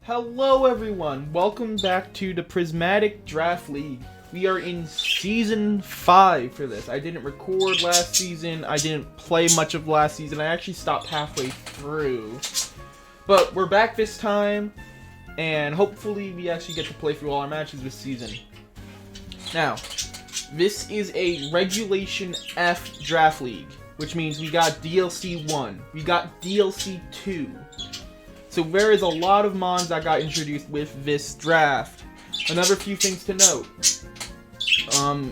Hello everyone, welcome back to the Prismatic Draft League. We are in Season 5 for this. I didn't record last season, I didn't play much of last season, I actually stopped halfway through. But we're back this time, and hopefully we actually get to play through all our matches this season. Now, this is a Regulation F Draft League, which means we got DLC 1, we got DLC 2. So there is a lot of mons that got introduced with this draft. Another few things to note.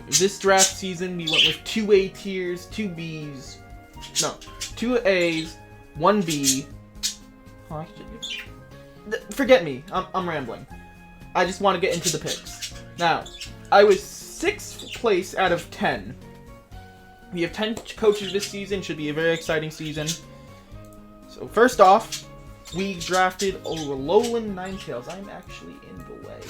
This draft season we went with 2 A tiers, 2 Bs. No, 2 A's, 1 B. Forget me, I'm rambling. I just want to get into the picks. Now, I was 6th place out of 10. We have 10 coaches this season, should be a very exciting season. So first off, we drafted Alolan Ninetales. I'm actually in the way.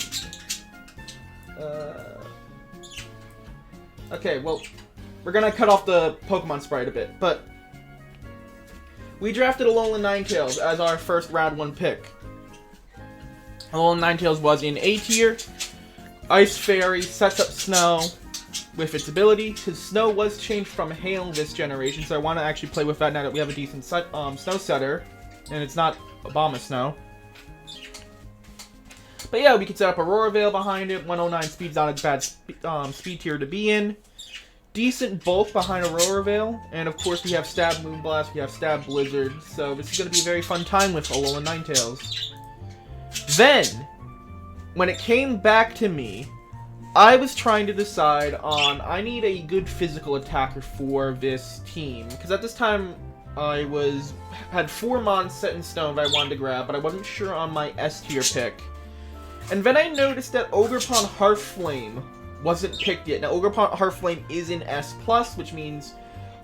Okay, well, we're gonna cut off the Pokemon sprite a bit, but we drafted Alolan Ninetales as our first round 1 pick. Alolan Ninetales was in A tier. Ice Fairy sets up Snow with its ability, because Snow was changed from Hail this generation, so I want to actually play with that now that we have a decent Snow setter, and it's not Obama Snow. But yeah, we can set up Aurora Veil behind it. 109 speed's not a bad speed tier to be in. Decent bulk behind Aurora Veil. And of course we have Stab Moonblast, we have Stab Blizzard. So this is going to be a very fun time with Alolan Ninetales. Then, when it came back to me, I was trying to decide on, I need a good physical attacker for this team. Because at this time, I had 4 mons set in stone that I wanted to grab, but I wasn't sure on my S tier pick. And then I noticed that Ogerpon Heartflame wasn't picked yet. Now, Ogerpon Heartflame is in S+, which means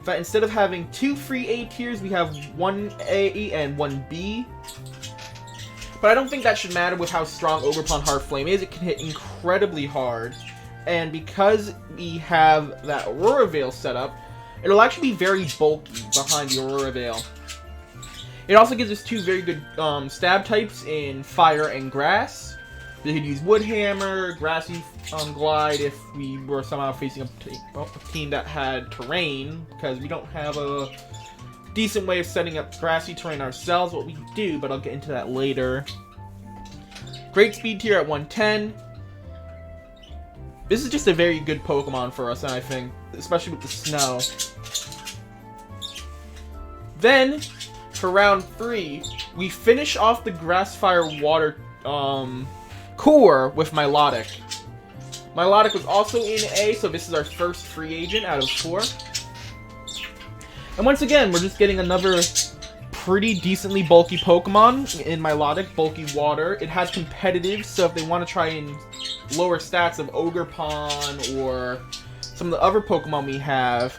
that instead of having 2 free A tiers, we have 1 A and 1 B. But I don't think that should matter with how strong Ogerpon Heartflame is. It can hit incredibly hard. And because we have that Aurora Veil set up, it'll actually be very bulky behind the Aurora Veil. It also gives us 2 very good stab types in Fire and Grass. We could use Wood Hammer, Grassy Glide if we were somehow facing a team that had terrain, because we don't have a decent way of setting up grassy terrain ourselves. What we do, but I'll get into that later. Great speed tier at 110. This is just a very good Pokemon for us, I think, especially with the Snow. Then, for round 3, we finish off the Grass, Fire, Water core with Milotic. Milotic was also in A, so this is our first free agent out of 4. And once again, we're just getting another pretty decently bulky Pokemon in Milotic, bulky water. It has competitive, so if they want to try and lower stats of Ogerpon or some of the other Pokemon we have,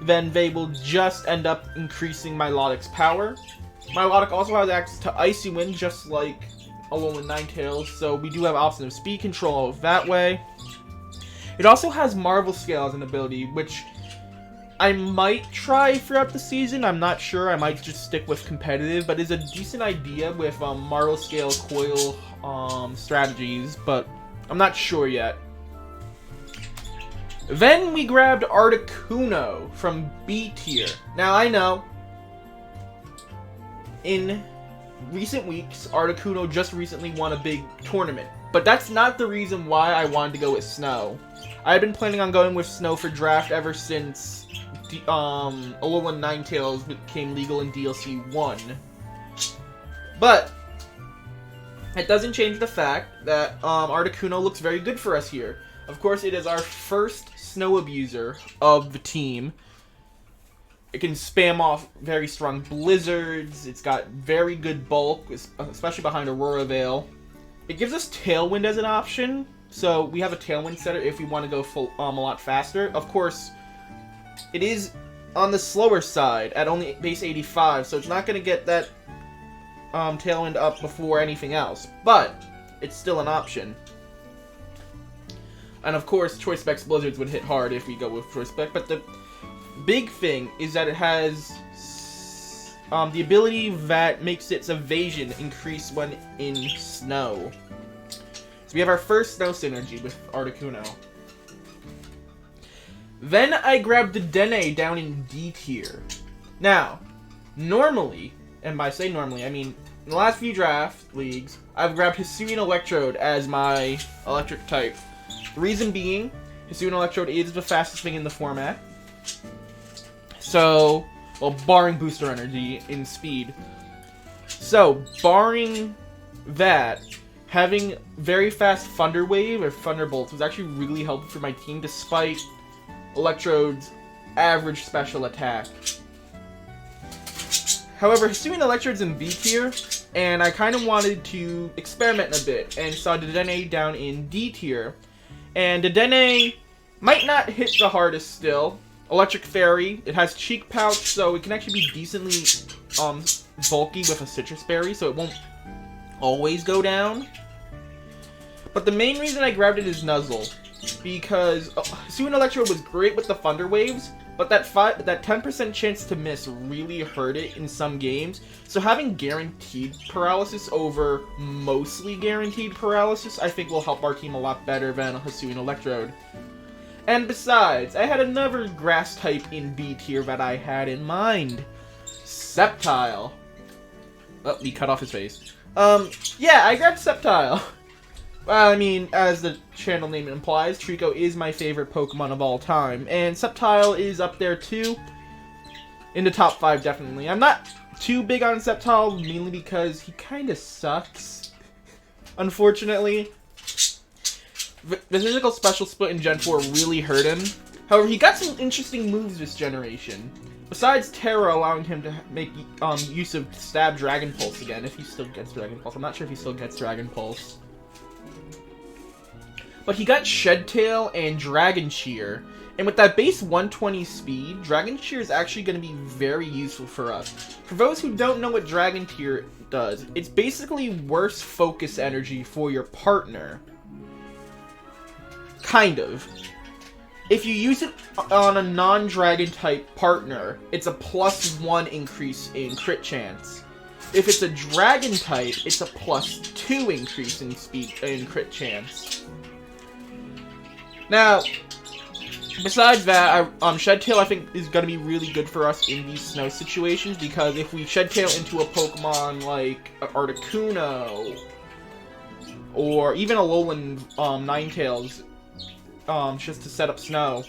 then they will just end up increasing Milotic's power. Milotic also has access to Icy Wind, just like Alolan Ninetales, so we do have option of speed control that way. It also has Marvel Scale as an ability, which I might try throughout the season. I'm not sure. I might just stick with competitive, but it's a decent idea with Marvel Scale coil strategies, but I'm not sure yet. Then we grabbed Articuno from B tier. Now I know, in recent weeks, Articuno just recently won a big tournament, but that's not the reason why I wanted to go with Snow. I've been planning on going with Snow for draft ever since Alolan Ninetales became legal in DLC 1. But it doesn't change the fact that Articuno looks very good for us here. Of course, it is our first Snow abuser of the team. It can spam off very strong blizzards. It's got very good bulk, especially behind Aurora Veil. It gives us Tailwind as an option, so we have a Tailwind setter if we want to go full, a lot faster. Of course, it is on the slower side at only base 85, so it's not going to get that Tailwind up before anything else, but it's still an option. And of course, Choice Specs Blizzards would hit hard if we go with Choice Spec, but the big thing is that it has the ability that makes its evasion increase when in snow. So we have our first snow synergy with Articuno. Then I grabbed the Dene down in D tier. Now, normally, and by say normally, I mean in the last few draft leagues, I've grabbed Hisuian Electrode as my electric type. The reason being, Hisuian Electrode is the fastest thing in the format. So, well, barring booster energy in speed. So, barring that, having very fast Thunder Wave or Thunderbolts was actually really helpful for my team despite Electrode's average special attack. However, Hisuian Electrode's in B tier, and I kind of wanted to experiment a bit, and saw Dedenne down in D tier. And Dedenne might not hit the hardest still. Electric Fairy, it has Cheek Pouch, so it can actually be decently bulky with a Citrus Berry, so it won't always go down. But the main reason I grabbed it is Nuzzle, because Hisuian Electrode was great with the Thunder Waves, but that 10% chance to miss really hurt it in some games. So having guaranteed paralysis over mostly guaranteed paralysis, I think will help our team a lot better than a Hisuian Electrode. And besides, I had another grass type in B tier that I had in mind. Sceptile. Oh, he cut off his face. Yeah, I grabbed Sceptile. Well, I mean, as the channel name implies, Trico is my favorite Pokemon of all time, and Sceptile is up there too. In the top 5, definitely. I'm not too big on Sceptile, mainly because he kind of sucks, unfortunately. The physical special split in Gen 4 really hurt him. However, he got some interesting moves this generation. Besides Terra allowing him to make use of Stab Dragon Pulse again, if he still gets Dragon Pulse. I'm not sure if he still gets Dragon Pulse. But he got Shed Tail and Dragon Cheer. And with that base 120 speed, Dragon Cheer is actually going to be very useful for us. For those who don't know what Dragon Cheer does, it's basically worse focus energy for your partner. Kind of. If you use it on a non-dragon type partner, it's a +1 increase in crit chance. If it's a dragon type, it's a +2 increase in speed in crit chance. Now, besides that, Shed Tail I think is going to be really good for us in these snow situations, because if we Shed Tail into a Pokemon like Articuno, or even a Alolan Ninetales, just to set up snow,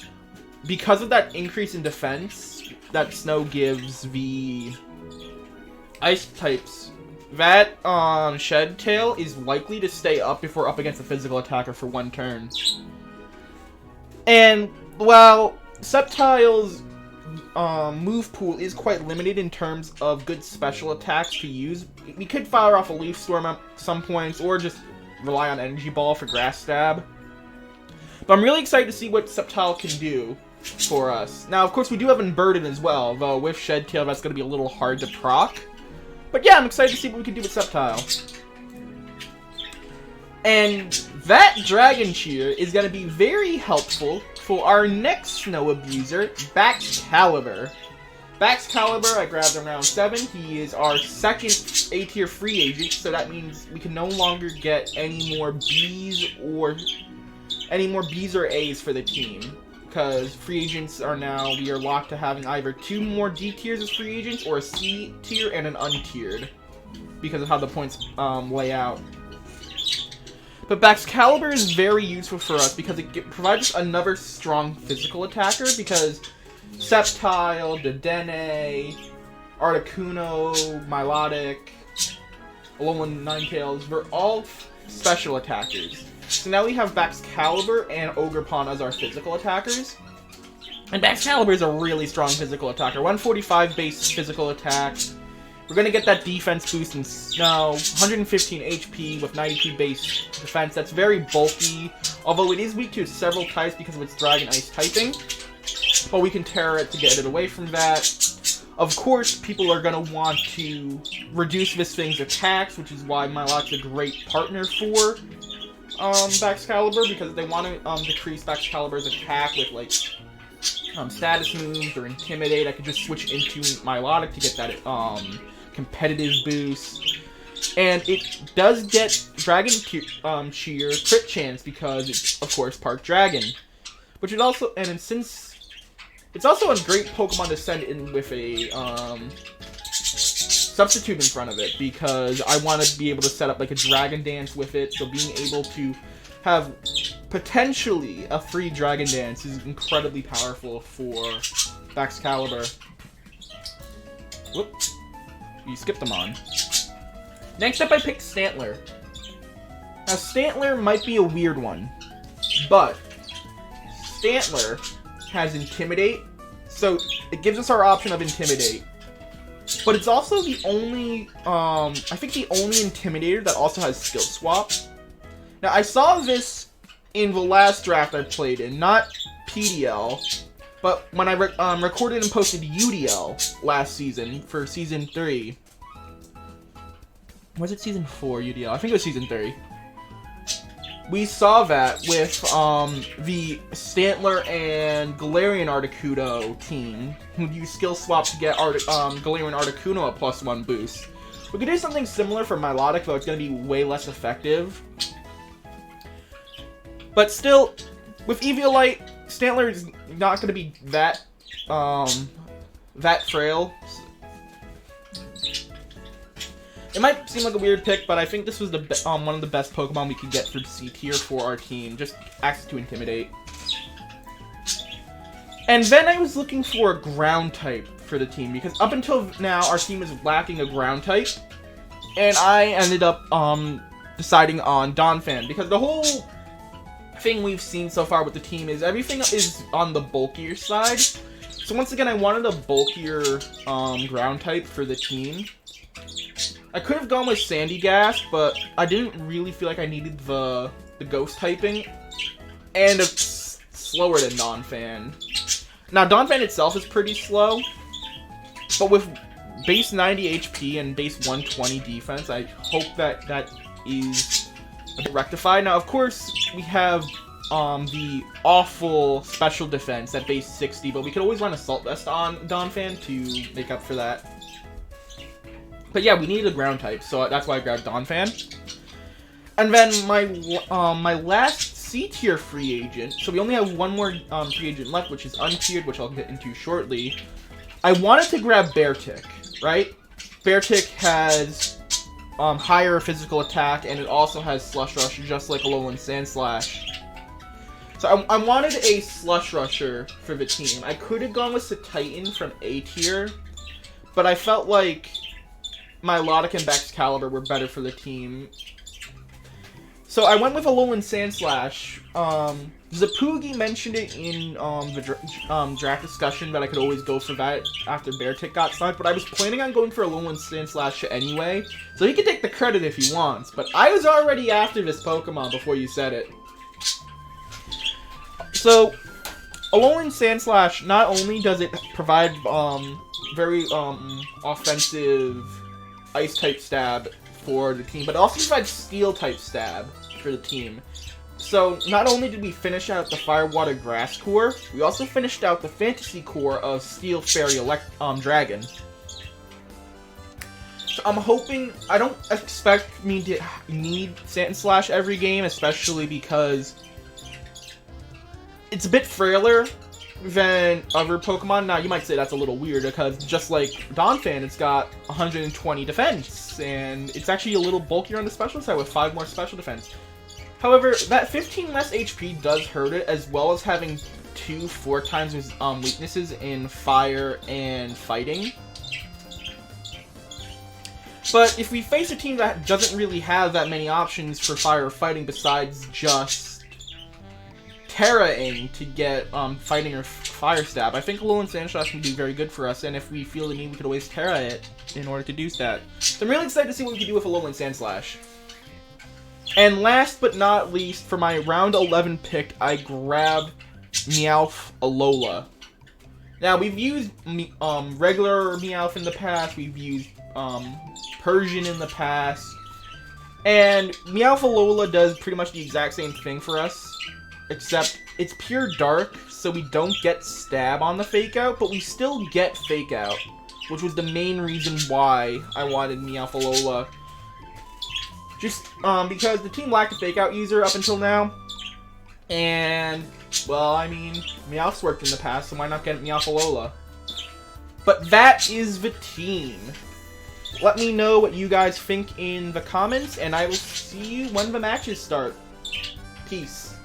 because of that increase in defense that snow gives the ice types, that Shed Tail is likely to stay up if we're up against a physical attacker for one turn. And, well, Sceptile's move pool is quite limited in terms of good special attacks to use. We could fire off a Leaf Storm at some points, or just rely on Energy Ball for Grass Stab. But I'm really excited to see what Sceptile can do for us. Now, of course, we do have Unburden as well, though with Shed Tail, that's going to be a little hard to proc. But yeah, I'm excited to see what we can do with Sceptile. And that Dragon Cheer is going to be very helpful for our next Snow Abuser, Baxcalibur. Baxcalibur, I grabbed him around 7. He is our second A-tier free agent, so that means we can no longer get any more Bs or A's for the team. Because free agents are now, we are locked to having either 2 more D tiers as free agents, or a C tier and an untiered, because of how the points lay out. But Baxcalibur is very useful for us because it provides us another strong physical attacker, because Sceptile, Dedenne, Articuno, Milotic, Alolan Ninetales, they're all special attackers. So now we have Baxcalibur and Ogerpon as our physical attackers. And Baxcalibur is a really strong physical attacker. 145 base physical attack. We're going to get that defense boost in snow. 115 HP with 92 base defense. That's very bulky. Although it is weak to several types because of its Dragon Ice typing. But we can Terra it to get it away from that. Of course, people are going to want to reduce this thing's attacks, which is why Milotic's a great partner for Baxcalibur, because they want to decrease Baxcalibur's attack with, like, status moves or Intimidate. I could just switch into Milotic to get that competitive boost. And it does get Dragon Cheer crit chance because it's, of course, Park Dragon. Which it also, and since it's also a great Pokemon to send in with a substitute in front of it, because I want to be able to set up like a Dragon Dance with it, so being able to have potentially a free Dragon Dance is incredibly powerful for Excalibur. Whoop. You skipped them on. Next up I picked Stantler. Now Stantler might be a weird one, but Stantler has Intimidate, so it gives us our option of Intimidate. But it's also the only, I think the only Intimidator that also has Skill Swap. Now, I saw this in the last draft I played in, not PDL, but when I recorded and posted UDL last season for Season 3. Was it Season 4 UDL? I think it was Season 3. We saw that with the Stantler and Galarian Articuno team, who use Skill Swap to get Galarian Articuno a +1 boost. We could do something similar for Milotic, though it's going to be way less effective. But still, with Eviolite, Stantler is not going to be that frail. It might seem like a weird pick, but I think this was the one of the best Pokemon we could get through C tier for our team. Just access to Intimidate. And then I was looking for a ground type for the team, because up until now our team was lacking a ground type, and I ended up deciding on Donphan, because the whole thing we've seen so far with the team is everything is on the bulkier side. So once again, I wanted a bulkier ground type for the team. I could have gone with Sandygast, but I didn't really feel like I needed the ghost typing, and it's slower than Donphan. Now, Donphan itself is pretty slow, but with base 90 HP and base 120 defense, I hope that that is rectified. Now, of course, we have the awful special defense at base 60, but we could always run Assault Vest on Donphan to make up for that. But yeah, we needed a ground type, so that's why I grabbed Donphan. And then my last C tier free agent, so we only have one more free agent left, which is untiered, which I'll get into shortly. I wanted to grab Beartick, right? Beartick has higher physical attack, and it also has Slush Rush, just like Alolan Sandslash. So I wanted a Slush Rusher for the team. I could have gone with Titan from A tier, but I felt like Milotic and Excalibur were better for the team. So I went with Alolan Sandslash. Zapugi mentioned it in the draft discussion that I could always go for that after Beartick got signed, but I was planning on going for Alolan Sandslash anyway, so he can take the credit if he wants, but I was already after this Pokemon before you said it. So, Alolan Sandslash, not only does it provide very offensive Ice-type stab for the team, but it also provides Steel-type stab for the team. So, not only did we finish out the Fire, Water, Grass core, we also finished out the Fantasy core of Steel, Fairy, Dragon. So I'm hoping, I don't expect me to need Sandslash every game, especially because it's a bit frailer than other Pokemon. Now, you might say that's a little weird, because just like Donphan, it's got 120 defense, and it's actually a little bulkier on the special side with 5 more special defense. However, that 15 less HP does hurt it, as well as having 4 times its weaknesses in Fire and Fighting. But if we face a team that doesn't really have that many options for Fire or Fighting besides just Terra-ing to get Fighting or Fire Stab, I think Alolan Sandslash can be very good for us, and if we feel the need, we could always Terra it in order to do that. So I'm really excited to see what we can do with Alolan Sandslash. And last but not least, for my round 11 pick, I grabbed Meowth Alola. Now, we've used regular Meowth in the past, we've used Persian in the past, and Meowth Alola does pretty much the exact same thing for us, except it's pure dark, so we don't get stab on the fake out, but we still get fake out, which was the main reason why I wanted Meowthalola. Just because the team lacked a fake out user up until now, and well, I mean, Meowth's worked in the past, so why not get Meowthalola? But that is the team. Let me know what you guys think in the comments, and I will see you when the matches start. Peace.